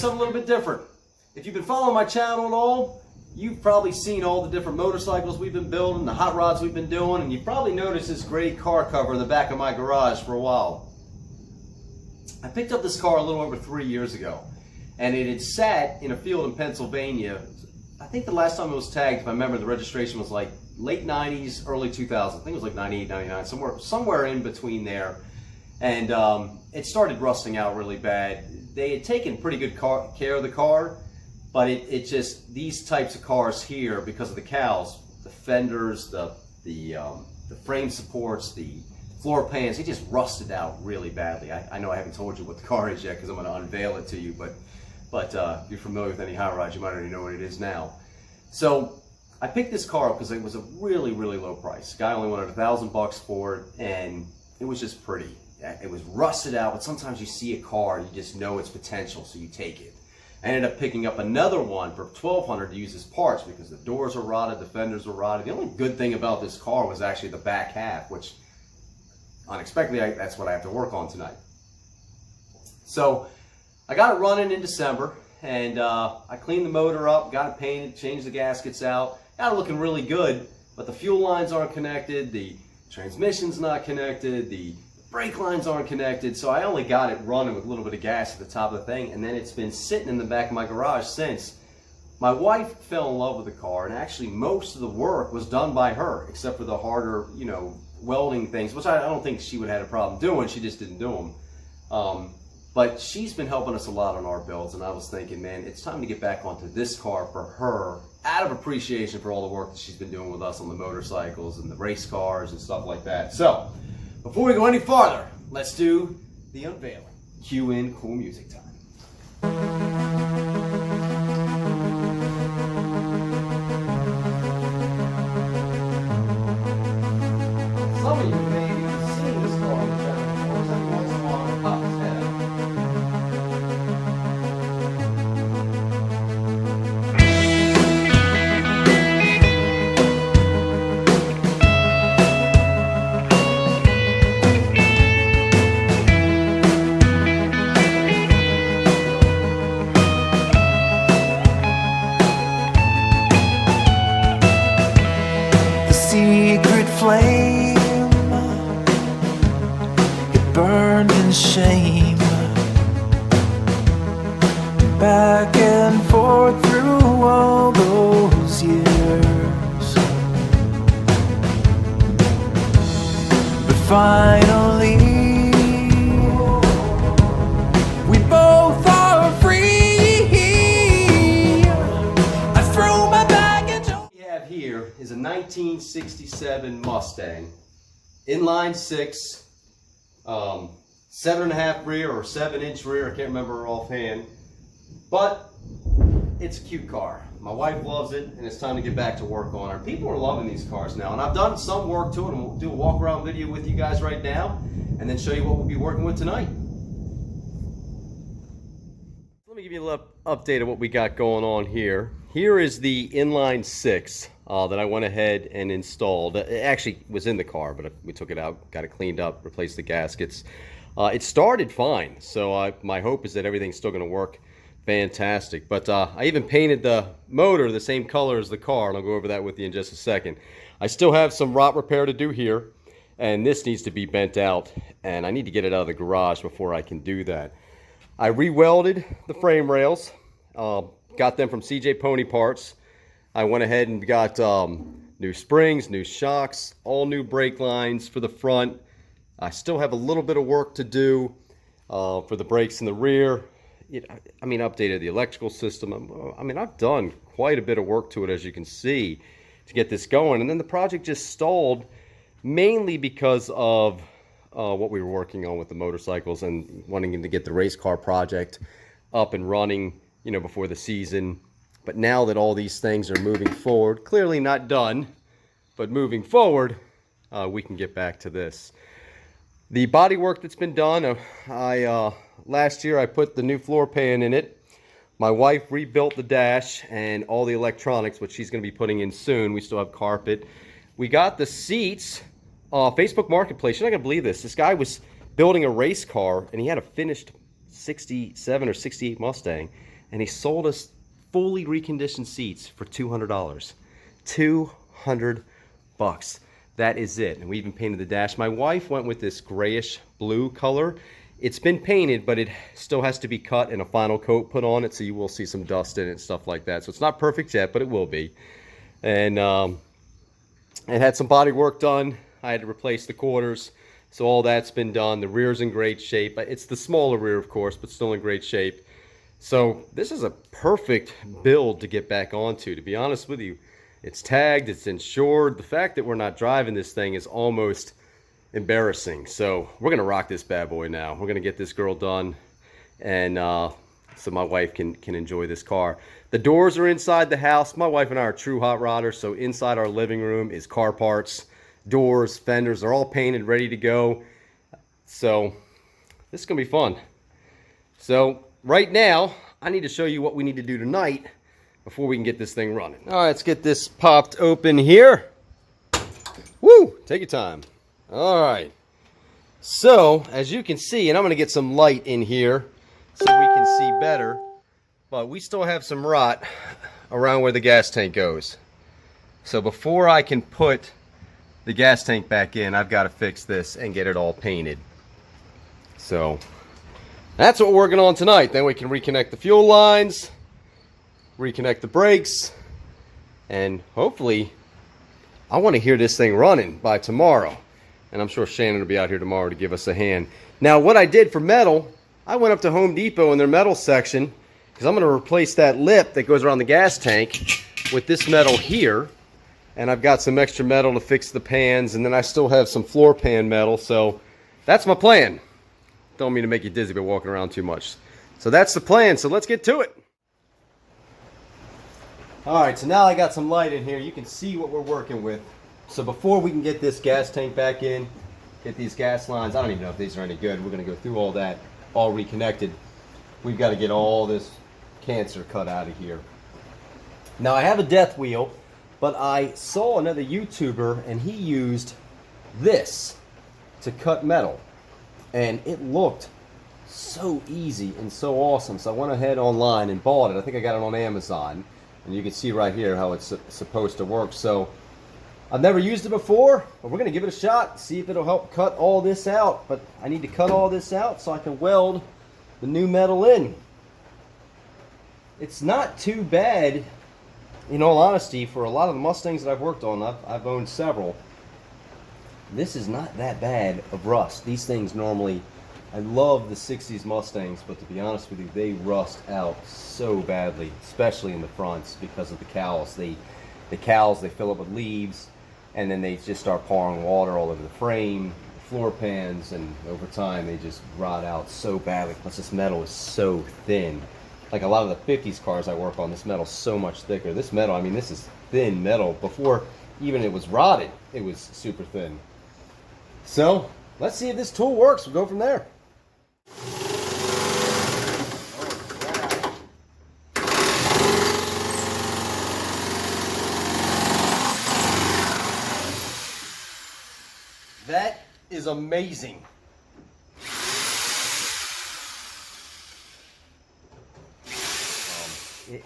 something a little bit different. If you've been following my channel at all, you've probably seen all the different motorcycles we've been building, the hot rods we've been doing, and you've probably noticed this gray car cover in the back of my garage for a while. I picked up this car a little over 3 years ago, and it had sat in a field in Pennsylvania. I think the last time it was tagged, if I remember, the registration was like late 90s, early 2000s. I think it was like 98, 99, somewhere in between there. And it started rusting out really bad. They had taken pretty good care of the car, but it just, these types of cars here, because of the cowls, the fenders, the frame supports, the floor pans, they just rusted out really badly. I know I haven't told you what the car is yet because I'm going to unveil it to you, but if you're familiar with any hot rods, you might already know what it is now. So I picked this car up because it was a really, really low price. The guy only wanted $1,000 for it, and it was just pretty. It was rusted out, but sometimes you see a car, you just know its potential, so you take it. I ended up picking up another one for $1,200 to use as parts because the doors are rotted, the fenders are rotted. The only good thing about this car was actually the back half, which unexpectedly, that's what I have to work on tonight. So I got it running in December, and I cleaned the motor up, got it painted, changed the gaskets out, got it looking really good, but the fuel lines aren't connected, the transmission's not connected, the brake lines aren't connected, so I only got it running with a little bit of gas at the top of the thing, and then it's been sitting in the back of my garage since. My wife fell in love with the car, and actually most of the work was done by her, except for the harder, you know, welding things, which I don't think she would have had a problem doing, she just didn't do them. But she's been helping us a lot on our builds, and I was thinking, man, it's time to get back onto this car for her, out of appreciation for all the work that she's been doing with us on the motorcycles and the race cars and stuff like that. So, before we go any farther, let's do the unveiling. Cue in cool music time. Some of you may have seen this car on the channel before, so every once in a while it pops its head up. Secret flame, it burned in shame, back and forth through all those years. But finally we both are free. I threw my baggage on. What we have here is a 1967 Mustang, inline 6, 7.5 rear or 7-inch rear, I can't remember offhand, but it's a cute car. My wife loves it, and it's time to get back to work on her. People are loving these cars now, and I've done some work to it, and we'll do a walk around video with you guys right now, and then show you what we'll be working with tonight. Let me give you a little update of what we got going on here. Here is the inline 6 that I went ahead and installed. It actually was in the car, but we took it out, got it cleaned up, replaced the gaskets. It started fine, so my hope is that everything's still going to work fantastic. But I even painted the motor the same color as the car, and I'll go over that with you in just a second. I still have some rot repair to do here, and this needs to be bent out, and I need to get it out of the garage before I can do that. I re-welded the frame rails, got them from CJ Pony Parts. I went ahead and got new springs, new shocks, all new brake lines for the front. I still have a little bit of work to do for the brakes in the rear. Updated the electrical system. I've done quite a bit of work to it, as you can see, to get this going. And then the project just stalled, mainly because of what we were working on with the motorcycles and wanting to get the race car project up and running, before the season. But now that all these things are moving forward, clearly not done, but moving forward, we can get back to this. The body work that's been done, last year I put the new floor pan in it. My wife rebuilt the dash and all the electronics, which she's going to be putting in soon. We still have carpet. We got the seats, Facebook Marketplace. You're not going to believe this. This guy was building a race car, and he had a finished 67 or 68 Mustang. and he sold us fully reconditioned seats for $200. 200 bucks. That is it. And we even painted the dash. My wife went with this grayish blue color. It's been painted, but it still has to be cut and a final coat put on it, so you will see some dust in it and stuff like that. So it's not perfect yet, but it will be. And it had some body work done. I had to replace the quarters, so all that's been done. The rear's in great shape. It's the smaller rear, of course, but still in great shape. So this is a perfect build to get back onto, to be honest with you. It's tagged, it's insured. The fact that we're not driving this thing is almost embarrassing. So we're gonna rock this bad boy now. We're gonna get this girl done, and so my wife can enjoy this car. The doors are inside the house. My wife and I are true hot rodders, so inside our living room is car parts, doors, fenders. They're all painted, ready to go. So this is gonna be fun. So right now, I need to show you what we need to do tonight before we can get this thing running. All right, let's get this popped open here. Woo, take your time. All right. So, as you can see, and I'm gonna get some light in here so we can see better, but we still have some rot around where the gas tank goes. So before I can put the gas tank back in, I've gotta fix this and get it all painted. So, that's what we're working on tonight. Then we can reconnect the fuel lines, reconnect the brakes, and hopefully I want to hear this thing running by tomorrow. And I'm sure Shannon will be out here tomorrow to give us a hand. Now, what I did for metal, I went up to Home Depot in their metal section, because I'm going to replace that lip that goes around the gas tank with this metal here. And I've got some extra metal to fix the pans, and then I still have some floor pan metal. So that's my plan. Don't mean to make you dizzy by walking around too much. So that's the plan. So let's get to it. Alright, so now I got some light in here. You can see what we're working with. So before we can get this gas tank back in, get these gas lines, I don't even know if these are any good. We're going to go through all that, all reconnected. We've got to get all this cancer cut out of here. Now I have a death wheel, but I saw another YouTuber and he used this to cut metal. And it looked so easy and so awesome. So I went ahead online and bought it. I think I got it on Amazon. And you can see right here how it's supposed to work. So I've never used it before, but we're going to give it a shot, see if it'll help cut all this out. But I need to cut all this out so I can weld the new metal in. It's not too bad, in all honesty, for a lot of the Mustangs that I've worked on. I've owned several. This is not that bad of rust. These things normally, I love the 60s Mustangs, but to be honest with you, they rust out so badly, especially in the fronts because of the cowls. The cowls, they fill up with leaves, and then they just start pouring water all over the frame, the floor pans, and over time they just rot out so badly. Plus this metal is so thin. Like a lot of the 50s cars I work on, this metal's so much thicker. This metal, I mean, this is thin metal. Before even it was rotted, it was super thin. So let's see if this tool works. We'll go from there. That is amazing.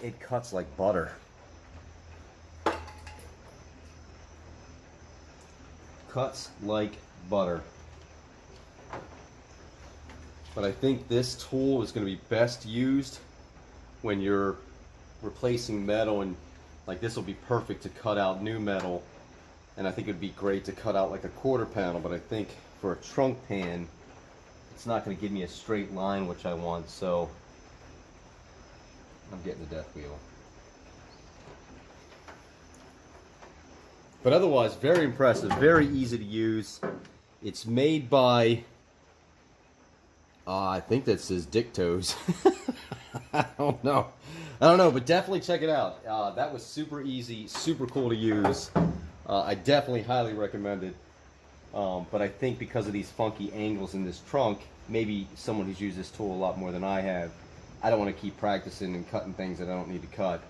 It cuts like butter. Cuts like butter. But I think this tool is going to be best used when you're replacing metal, and like this will be perfect to cut out new metal. And I think it would be great to cut out like a quarter panel, but I think for a trunk pan, it's not going to give me a straight line, which I want, so I'm getting the death wheel. But otherwise, very impressive, very easy to use. It's made by, I think that says Dictos. I don't know, but definitely check it out. That was super easy, super cool to use. I definitely highly recommend it. But I think because of these funky angles in this trunk, maybe someone who's used this tool a lot more than I have, I don't want to keep practicing and cutting things that I don't need to cut.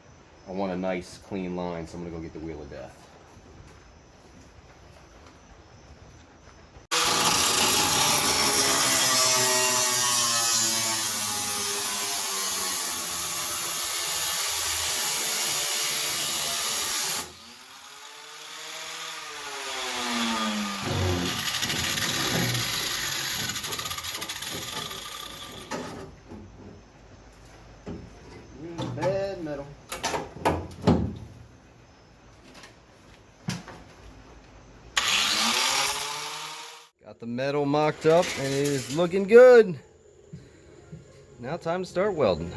I want a nice, clean line, so I'm going to go get the wheel of death. Got the metal mocked up and it is looking good. Now time to start welding.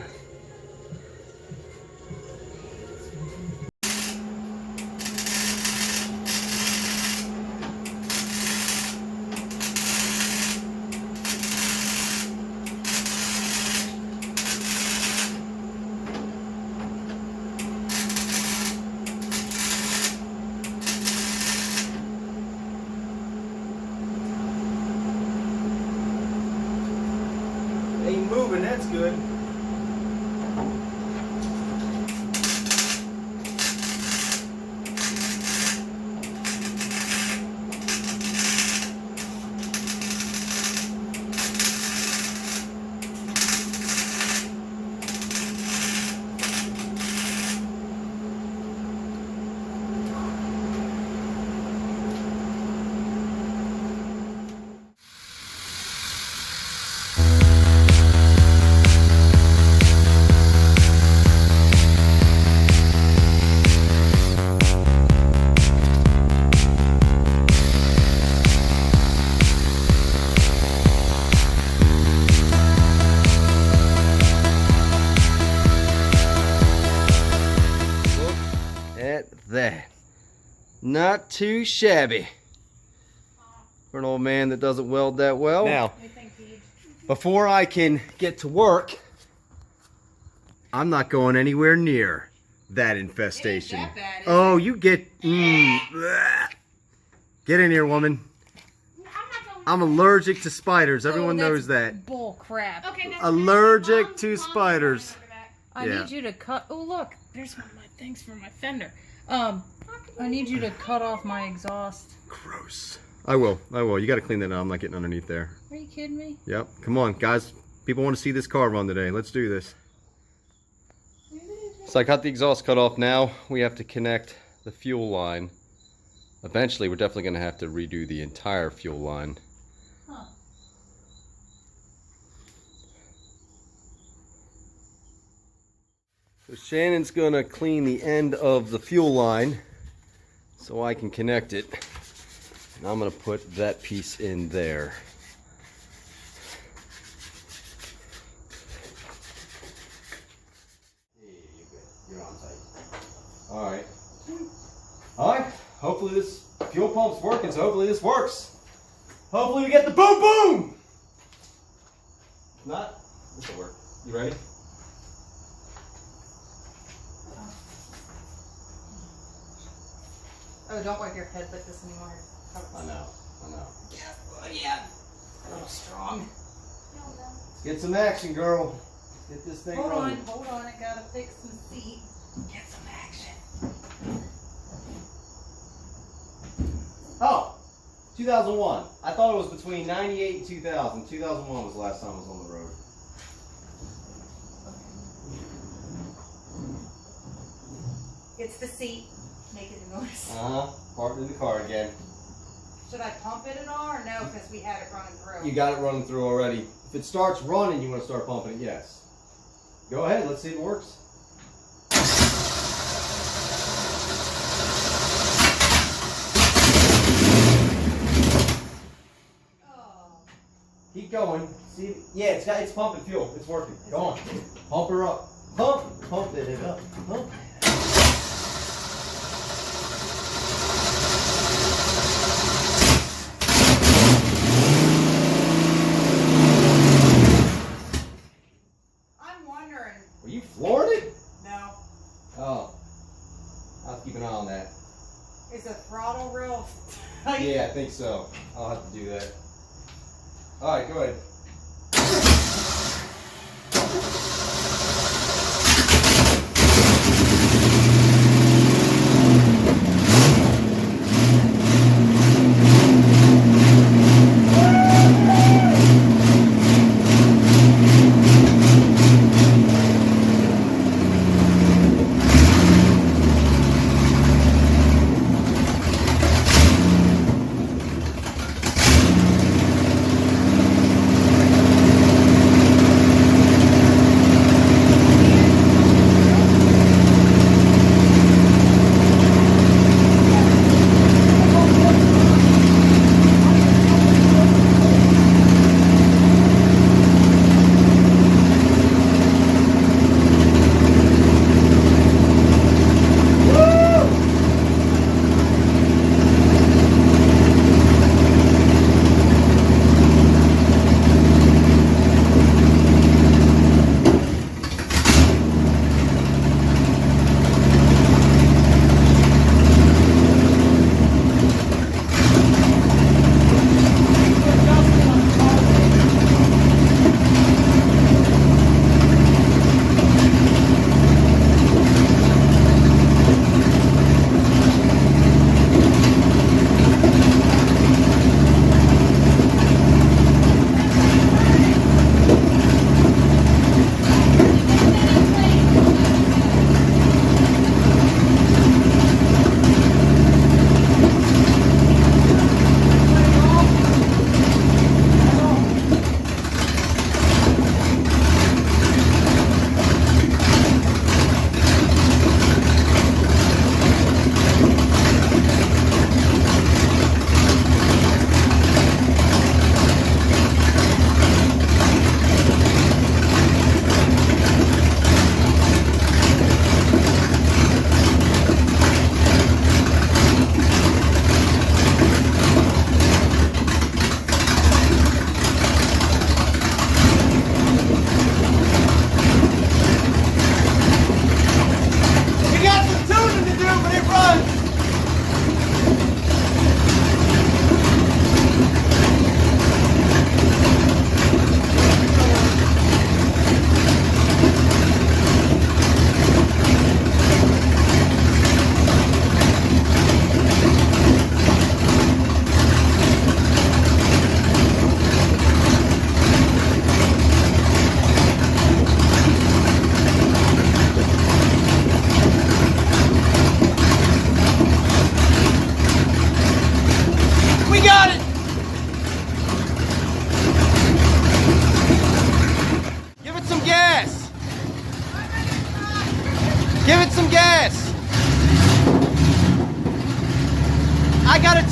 Ain't moving, that's good. At that. Not too shabby for an old man that doesn't weld that well. Now, before I can get to work, I'm not going anywhere near that infestation. It ain't that bad, is Oh, it? you get... bleh. Get in here, woman. I'm allergic to spiders. Everyone knows that. Bull crap. Okay, that's Allergic to spiders. I Yeah. need you to cut. Oh, look. There's one of my things for my fender. I need you to cut off my exhaust. Gross. I will. You got to clean that out. I'm not getting underneath there. Are you kidding me? Yep. Come on, guys. People want to see this car run today. Let's do this. So I got the exhaust cut off. Now we have to connect the fuel line. Eventually, we're definitely going to have to redo the entire fuel line. Huh. So Shannon's going to clean the end of the fuel line so I can connect it. And I'm going to put that piece in there. You're on tight. Alright. Alright. Hopefully this fuel pump's working, so hopefully this works. Hopefully we get the boom boom! If not, this will work. You ready? Oh, don't wipe your head with this anymore. I know. Yeah. A little strong. Let's get some action, girl. Let's get this thing running. Hold on. I gotta fix some seat. Get some action. Oh, 2001. I thought it was between 98 and 2000. 2001 was the last time I was on the road. It's the seat making the noise. Parked in the car again. Should I pump it at all or no? Because we had it running through. You got it running through already. If it starts running, you want to start pumping it, yes. Go ahead, let's see if it works. Keep going. See, yeah, it's pumping fuel. It's working. Go on. Pump her up. Pump it up. Pump. I'm wondering. Were you floored it? No. Oh. I'll keep an eye on that. Is the throttle real? Yeah, I think so. I'll have to do that. Alright, go ahead.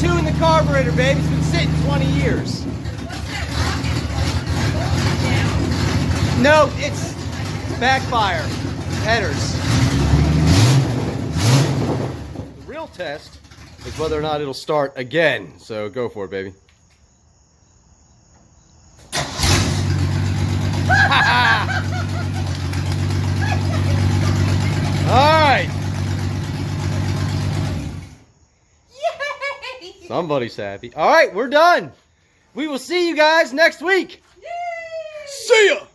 tune the carburetor, baby. It's been sitting 20 years. No, it's backfire. Headers. The real test is whether or not it'll start again. So go for it, baby. Alright. Yay! Somebody's happy. Alright, we're done. We will see you guys next week. Yay! See ya!